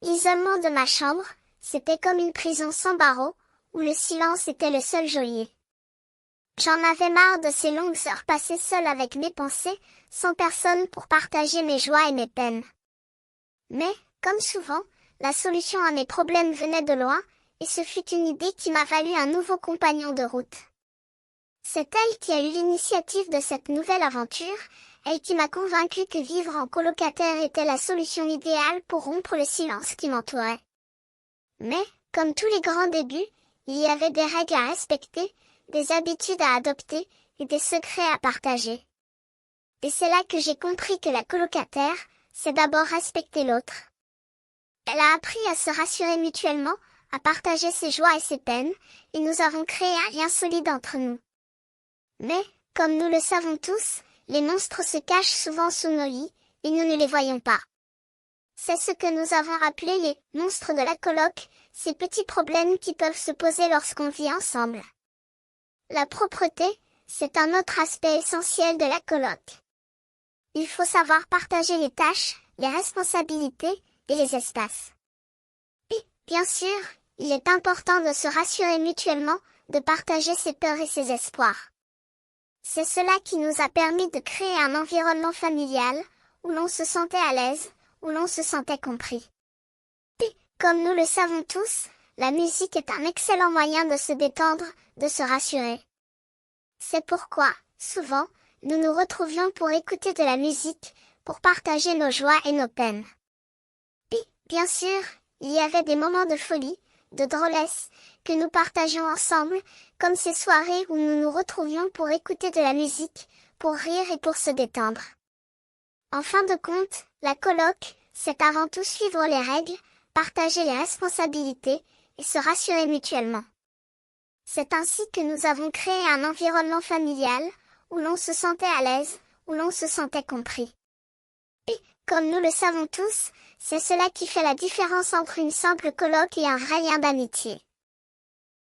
L'isolement de ma chambre, c'était comme une prison sans barreaux, où le silence était le seul geôlier. J'en avais marre de ces longues heures passées seule avec mes pensées, sans personne pour partager mes joies et mes peines. Mais, comme souvent, la solution à mes problèmes venait de loin, et ce fut une idée qui m'a valu un nouveau compagnon de route. C'est elle qui a eu l'initiative de cette nouvelle aventure, elle qui m'a convaincu que vivre en colocataire était la solution idéale pour rompre le silence qui m'entourait. Mais, comme tous les grands débuts, il y avait des règles à respecter, des habitudes à adopter, et des secrets à partager. Et c'est là que j'ai compris que la colocataire, c'est d'abord respecter l'autre. Elle a appris à se rassurer mutuellement, à partager ses joies et ses peines, et nous avons créé un lien solide entre nous. Mais, comme nous le savons tous, les monstres se cachent souvent sous nos lits, et nous ne les voyons pas. C'est ce que nous avons appelé les monstres de la coloc, ces petits problèmes qui peuvent se poser lorsqu'on vit ensemble. La propreté, c'est un autre aspect essentiel de la coloc. Il faut savoir partager les tâches, les responsabilités et les espaces. Et, bien sûr, il est important de se rassurer mutuellement, de partager ses peurs et ses espoirs. C'est cela qui nous a permis de créer un environnement familial, où l'on se sentait à l'aise, où l'on se sentait compris. Et, comme nous le savons tous, la musique est un excellent moyen de se détendre, de se rassurer. C'est pourquoi, souvent, nous nous retrouvions pour écouter de la musique, pour partager nos joies et nos peines. Et, bien sûr, il y avait des moments de folie, de drôlesse, que nous partagions ensemble, comme ces soirées où nous nous retrouvions pour écouter de la musique, pour rire et pour se détendre. En fin de compte, la coloc, c'est avant tout suivre les règles, partager les responsabilités, et se rassurer mutuellement. C'est ainsi que nous avons créé un environnement familial, où l'on se sentait à l'aise, où l'on se sentait compris. Et, comme nous le savons tous, c'est cela qui fait la différence entre une simple coloc et un vrai lien d'amitié.